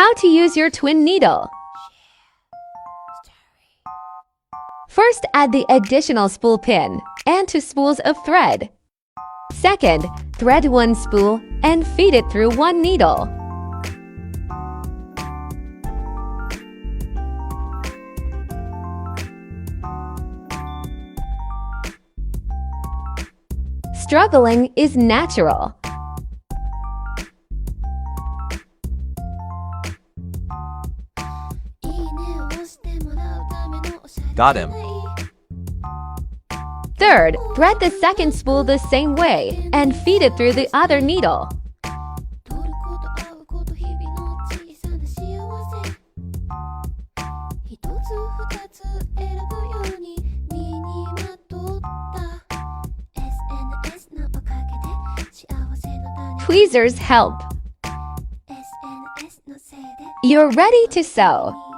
How to use your twin needle. First, add the additional spool pin and 2 spools of thread. Second, thread 1 spool and feed it through 1 needle. Struggling is natural. Got him. Third, thread the second spool the same way and feed it through the other needle. Tweezers help. You're ready to sew.